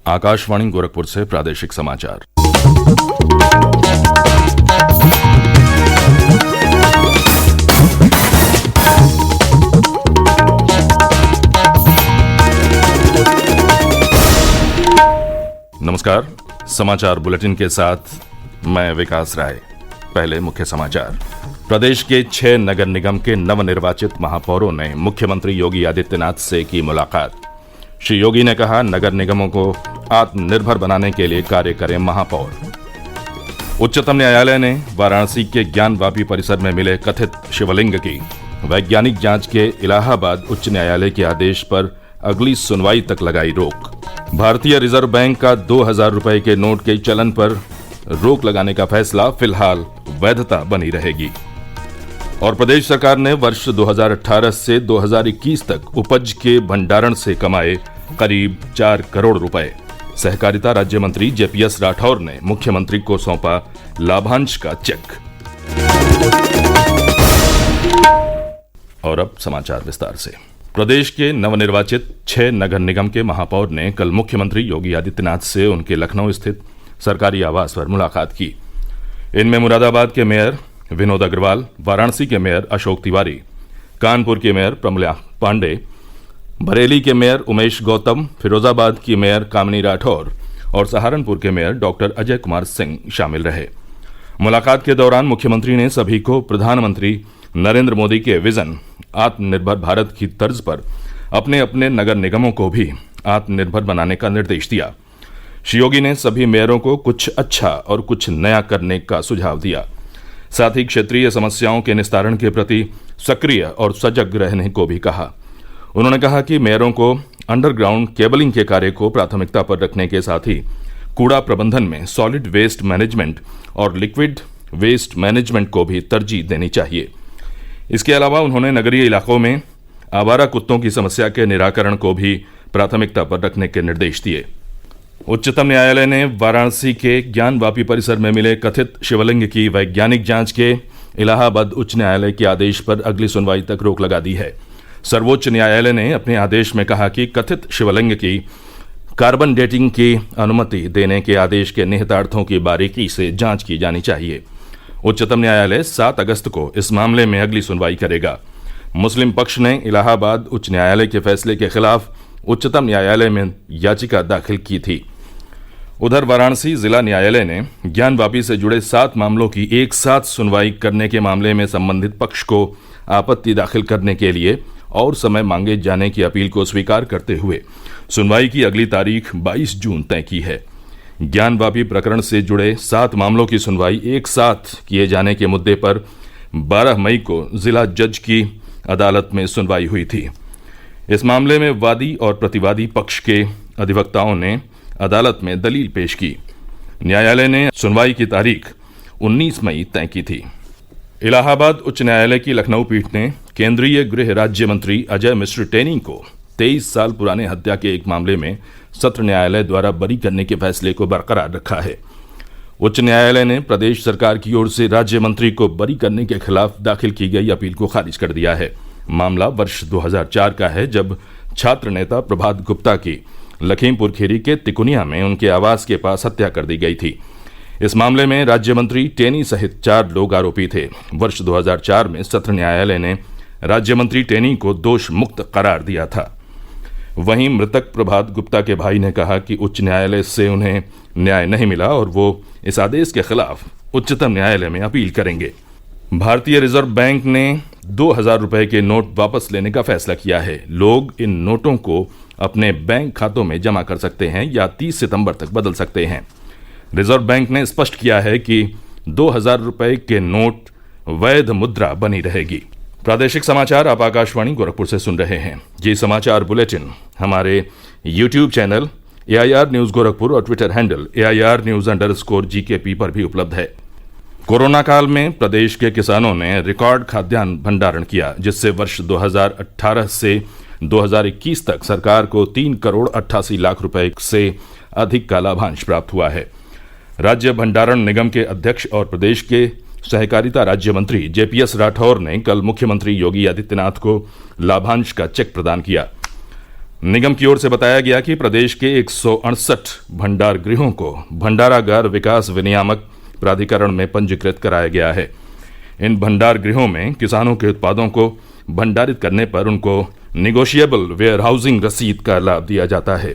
आकाशवाणी गोरखपुर से प्रादेशिक समाचार। नमस्कार, समाचार बुलेटिन के साथ मैं विकास राय। पहले मुख्य समाचार। प्रदेश के 6 नगर निगम के नवनिर्वाचित महापौरों ने मुख्यमंत्री योगी आदित्यनाथ से की मुलाकात। श्री योगी ने कहा, नगर निगमों को आत्मनिर्भर बनाने के लिए कार्य करें महापौर। उच्चतम न्यायालय ने वाराणसी के ज्ञानवापी परिसर में मिले कथित शिवलिंग की वैज्ञानिक जांच के इलाहाबाद उच्च न्यायालय के आदेश पर अगली सुनवाई तक लगाई रोक। भारतीय रिजर्व बैंक का 2000 रुपए के नोट के चलन पर रोक लगाने का फैसला फिलहाल वैधता बनी रहेगी। और प्रदेश सरकार ने वर्ष 2018 से 2021 तक उपज के भंडारण से कमाए करीब 4 करोड़ रुपए। सहकारिता राज्य मंत्री जेपीएस राठौर ने मुख्यमंत्री को सौंपा लाभांश का चेक। और अब समाचार विस्तार से। प्रदेश के नवनिर्वाचित 6 नगर निगम के महापौर ने कल मुख्यमंत्री योगी आदित्यनाथ से उनके लखनऊ स्थित सरकारी आवास पर मुलाकात की। इनमें मुरादाबाद के मेयर विनोद अग्रवाल, वाराणसी के मेयर अशोक तिवारी, कानपुर के मेयर प्रमला पांडे, बरेली के मेयर उमेश गौतम, फिरोजाबाद की मेयर कामिनी राठौर और सहारनपुर के मेयर डॉक्टर अजय कुमार सिंह शामिल रहे। मुलाकात के दौरान मुख्यमंत्री ने सभी को प्रधानमंत्री नरेंद्र मोदी के विजन आत्मनिर्भर भारत की तर्ज पर अपने अपने नगर निगमों को भी आत्मनिर्भर बनाने का निर्देश दिया। श्री योगी ने सभी मेयरों को कुछ अच्छा और कुछ नया करने का सुझाव दिया। साथ ही क्षेत्रीय समस्याओं के निस्तारण के प्रति सक्रिय और सजग रहने को भी कहा। उन्होंने कहा कि मेयरों को अंडरग्राउंड केबलिंग के कार्य को प्राथमिकता पर रखने के साथ ही कूड़ा प्रबंधन में सॉलिड वेस्ट मैनेजमेंट और लिक्विड वेस्ट मैनेजमेंट को भी तरजीह देनी चाहिए। इसके अलावा उन्होंने नगरीय इलाकों में आवारा कुत्तों की समस्या के निराकरण को भी प्राथमिकता पर रखने के निर्देश दिए। उच्चतम न्यायालय ने वाराणसी के ज्ञानवापी परिसर में मिले कथित शिवलिंग की वैज्ञानिक जांच के इलाहाबाद उच्च न्यायालय के आदेश पर अगली सुनवाई तक रोक लगा दी है। सर्वोच्च न्यायालय ने अपने आदेश में कहा कि कथित शिवलिंग की कार्बन डेटिंग की अनुमति देने के आदेश के निहितार्थों की बारीकी से जांच की जानी चाहिए। उच्चतम न्यायालय 7 अगस्त को इस मामले में अगली सुनवाई करेगा। मुस्लिम पक्ष ने इलाहाबाद उच्च न्यायालय के फैसले के खिलाफ उच्चतम न्यायालय में याचिका दाखिल की थी। उधर वाराणसी जिला न्यायालय ने ज्ञानवापी से जुड़े 7 मामलों की एक साथ सुनवाई करने के मामले में संबंधित पक्ष को आपत्ति दाखिल करने के लिए और समय मांगे जाने की अपील को स्वीकार करते हुए सुनवाई की अगली तारीख 22 जून तय की है। ज्ञानवापी प्रकरण से जुड़े 7 मामलों की सुनवाई एक साथ किए जाने के मुद्दे पर 12 मई को जिला जज की अदालत में सुनवाई हुई थी। इस मामले में वादी और प्रतिवादी पक्ष के अधिवक्ताओं ने अदालत में दलील पेश की। न्यायालय ने सुनवाई की तारीख 19 मई तय की थी। इलाहाबाद उच्च न्यायालय की लखनऊ पीठ ने केंद्रीय गृह राज्य मंत्री अजय मिश्र टेनी को 23 साल पुराने हत्या के एक मामले में सत्र न्यायालय द्वारा बरी करने के फैसले को बरकरार रखा है। उच्च न्यायालय ने प्रदेश सरकार की ओर से राज्य मंत्री को बरी करने के खिलाफ दाखिल की गई अपील को खारिज कर दिया है। मामला वर्ष 2004 का है, जब छात्र नेता प्रभात गुप्ता की लखीमपुर खीरी के तिकुनिया में उनके आवास के पास हत्या कर दी गई थी। इस मामले में राज्य मंत्री टेनी सहित 4 लोग आरोपी थे। वर्ष 2004 में सत्र न्यायालय ने राज्य मंत्री टेनी को दोष मुक्त करार दिया था। वहीं मृतक प्रभात गुप्ता के भाई ने कहा कि उच्च न्यायालय से उन्हें न्याय नहीं मिला और वो इस आदेश के खिलाफ उच्चतम न्यायालय में अपील करेंगे। भारतीय रिजर्व बैंक ने 2000 रुपए के नोट वापस लेने का फैसला किया है। लोग इन नोटों को अपने बैंक खातों में जमा कर सकते हैं या 30 सितंबर तक बदल सकते हैं। रिजर्व बैंक ने स्पष्ट किया है कि 2000 रुपए के नोट वैध मुद्रा बनी रहेगी। प्रादेशिक समाचार आप आकाशवाणी गोरखपुर से सुन रहे हैं। ये समाचार बुलेटिन हमारे YouTube channel AIR news Gorakhpur और ट्विटर हैंडल AIR न्यूज_GKP पर भी उपलब्ध है। कोरोना काल में प्रदेश के किसानों ने रिकॉर्ड खाद्यान्न भंडारण किया, जिससे वर्ष 2018 से 2021 तक सरकार को 3 करोड़ 88 लाख रुपए से अधिक का लाभांश प्राप्त हुआ है। राज्य भंडारण निगम के अध्यक्ष और प्रदेश के सहकारिता राज्य मंत्री जेपीएस राठौर ने कल मुख्यमंत्री योगी आदित्यनाथ को लाभांश का चेक प्रदान किया। निगम की ओर से बताया गया कि प्रदेश के 168 भंडार गृहों को भंडारागार विकास विनियामक प्राधिकरण में पंजीकृत कराया गया है। इन भंडार गृहों में किसानों के उत्पादों को भंडारित करने पर उनको निगोशिएबल वेयरहाउसिंग रसीद का लाभ दिया जाता है।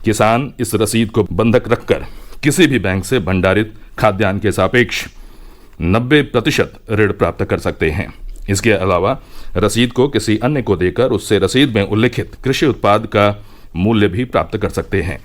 किसान इस रसीद को बंधक रखकर किसी भी बैंक से भंडारित खाद्यान्न के सापेक्ष 90% ऋण प्राप्त कर सकते हैं। इसके अलावा रसीद को किसी अन्य को देकर उससे रसीद में उल्लिखित कृषि उत्पाद का मूल्य भी प्राप्त कर सकते हैं।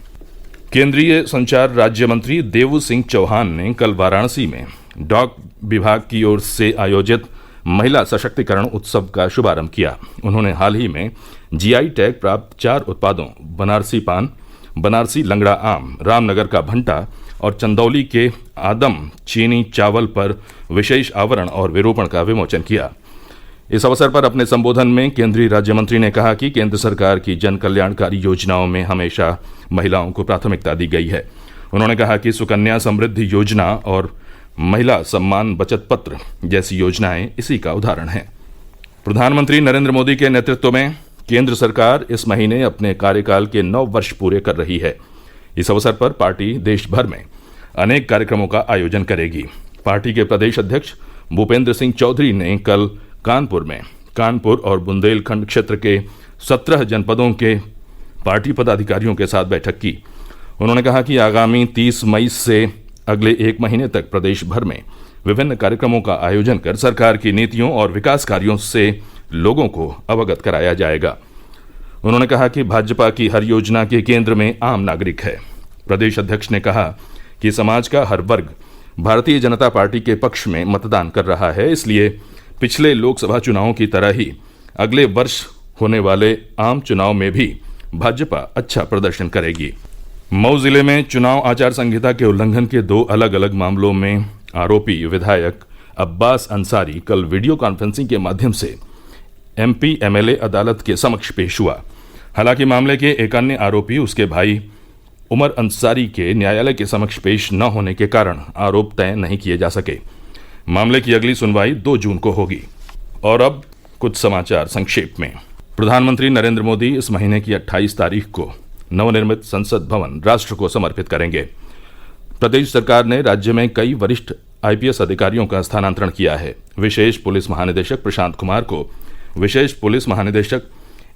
केंद्रीय संचार राज्य मंत्री देवू सिंह चौहान ने कल वाराणसी में डाक विभाग की ओर से आयोजित महिला सशक्तिकरण उत्सव का शुभारंभ किया। उन्होंने हाल ही में जीआई टैग प्राप्त 4 उत्पादों बनारसी पान, बनारसी लंगड़ा आम, रामनगर का भंटा और चंदौली के आदम चीनी चावल पर विशेष आवरण और विरूपण का विमोचन किया। इस अवसर पर अपने संबोधन में केंद्रीय राज्य मंत्री ने कहा कि केंद्र सरकार की जन कल्याणकारी योजनाओं में हमेशा महिलाओं को प्राथमिकता दी गई है। उन्होंने कहा कि सुकन्या समृद्धि योजना और महिला सम्मान बचत पत्र जैसी योजनाएं इसी का उदाहरण हैं। प्रधानमंत्री नरेंद्र मोदी के नेतृत्व में केंद्र सरकार इस महीने अपने कार्यकाल के 9 वर्ष पूरे कर रही है। इस अवसर पर पार्टी देश भर में अनेक कार्यक्रमों का आयोजन करेगी। पार्टी के प्रदेश अध्यक्ष भूपेंद्र सिंह चौधरी ने कल कानपुर में कानपुर और बुंदेलखंड क्षेत्र के 17 जनपदों के पार्टी पदाधिकारियों के साथ बैठक की। उन्होंने कहा कि आगामी 30 मई से अगले 1 महीने तक प्रदेश भर में विभिन्न कार्यक्रमों का आयोजन कर सरकार की नीतियों और विकास कार्यों से लोगों को अवगत कराया जाएगा। उन्होंने कहा कि भाजपा की हर योजना के केंद्र में आम नागरिक है। प्रदेश अध्यक्ष ने कहा कि समाज का हर वर्ग भारतीय जनता पार्टी के पक्ष में मतदान कर रहा है, इसलिए पिछले लोकसभा चुनावों की तरह ही अगले वर्ष होने वाले आम चुनाव में भी भाजपा अच्छा प्रदर्शन करेगी। मऊ जिले में चुनाव आचार संहिता के उल्लंघन के 2 अलग अलग मामलों में आरोपी विधायक अब्बास अंसारी कल वीडियो कॉन्फ्रेंसिंग के माध्यम से एमपी एमएलए अदालत के समक्ष पेश हुआ। हालांकि मामले के एक अन्य आरोपी उसके भाई उमर अंसारी के न्यायालय के समक्ष पेश न होने के कारण आरोप तय नहीं किए जा सके। मामले की अगली सुनवाई 2 जून को होगी। और अब कुछ समाचार संक्षेप में। प्रधानमंत्री नरेंद्र मोदी इस महीने की 28 तारीख को नवनिर्मित संसद भवन राष्ट्र को समर्पित करेंगे। प्रदेश सरकार ने राज्य में कई वरिष्ठ आईपीएस अधिकारियों का स्थानांतरण किया है। विशेष पुलिस महानिदेशक प्रशांत कुमार को विशेष पुलिस महानिदेशक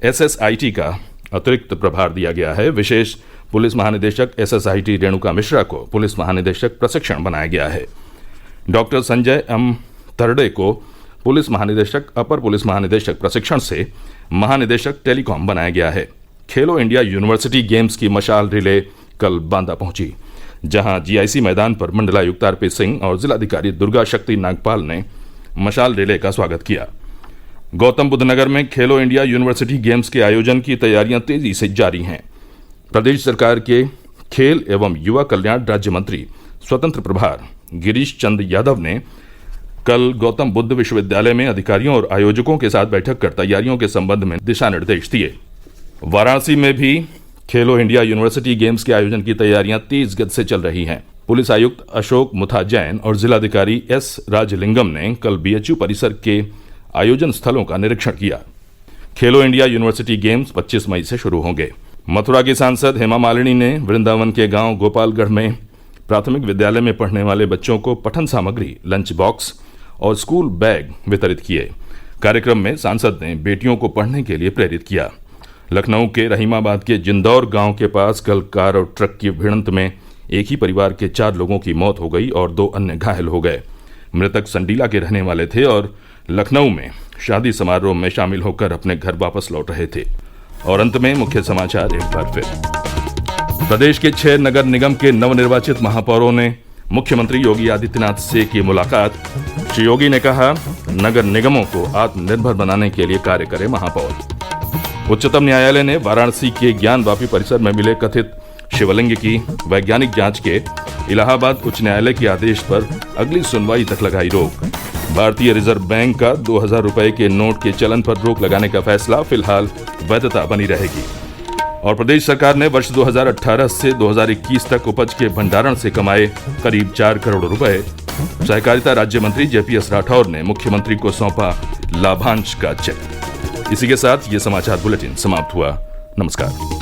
एसएसआईटी का अतिरिक्त प्रभार दिया गया है। विशेष पुलिस महानिदेशक एसएसआईटी रेणुका मिश्रा को पुलिस महानिदेशक प्रशिक्षण बनाया गया है। डॉक्टर संजय एम तरडे को पुलिस महानिदेशक अपर पुलिस महानिदेशक प्रशिक्षण से महानिदेशक टेलीकॉम बनाया गया है। खेलो इंडिया यूनिवर्सिटी गेम्स की मशाल रिले कल बांदा पहुंची, जहां जीआईसी मैदान पर मंडलायुक्त आरपी सिंह और जिलाधिकारी दुर्गा शक्ति नागपाल ने मशाल रिले का स्वागत किया। गौतम बुद्ध नगर में खेलो इंडिया यूनिवर्सिटी गेम्स के आयोजन की तैयारियां तेजी से जारी हैं। प्रदेश सरकार के खेल एवं युवा कल्याण राज्य मंत्री स्वतंत्र प्रभार गिरीश चंद यादव ने कल गौतम बुद्ध विश्वविद्यालय में अधिकारियों और आयोजकों के साथ बैठक कर तैयारियों के संबंध में दिशा निर्देश दिए। वाराणसी में भी खेलो इंडिया यूनिवर्सिटी गेम्स के आयोजन की तैयारियां तेज गति से चल रही हैं। पुलिस आयुक्त अशोक मुथा जैन और जिलाधिकारी एस राजलिंगम ने कल बीएचयू परिसर के आयोजन स्थलों का निरीक्षण किया। खेलो इंडिया यूनिवर्सिटी गेम्स 25 मई से शुरू होंगे। मथुरा की सांसद हेमा मालिनी ने वृंदावन के गांव गोपालगढ़ में प्राथमिक विद्यालय में पढ़ने वाले बच्चों को पठन सामग्री, लंच बॉक्स और स्कूल बैग वितरित किए। कार्यक्रम में सांसद ने बेटियों को पढ़ने के लिए प्रेरित किया। लखनऊ के रहीमाबाद के जिंदौर गांव के पास कल कार और ट्रक की भिड़ंत में एक ही परिवार के 4 लोगों की मौत हो गई और 2 अन्य घायल हो गए। मृतक संडीला के रहने वाले थे और लखनऊ में शादी समारोह में शामिल होकर अपने घर वापस लौट रहे थे। और अंत में मुख्य समाचार एक बार फिर। प्रदेश के 6 नगर निगम के नवनिर्वाचित महापौरों ने मुख्यमंत्री योगी आदित्यनाथ से की मुलाकात। श्री योगी ने कहा, नगर निगमों को आत्मनिर्भर बनाने के लिए कार्य करे महापौर। उच्चतम न्यायालय ने वाराणसी के ज्ञानवापी परिसर में मिले कथित शिवलिंग की वैज्ञानिक जांच के इलाहाबाद उच्च न्यायालय के आदेश पर अगली सुनवाई तक लगाई रोक। भारतीय रिजर्व बैंक का 2000 रुपए के नोट के चलन पर रोक लगाने का फैसला फिलहाल वैधता बनी रहेगी। और प्रदेश सरकार ने वर्ष 2018 से 2021 तक उपज के भंडारण से कमाए करीब 4 करोड़ रुपए। सहकारिता राज्य मंत्री जेपीएस राठौर ने मुख्यमंत्री को सौंपा लाभांश का चेक। इसी के साथ ये समाचार बुलेटिन समाप्त हुआ। नमस्कार।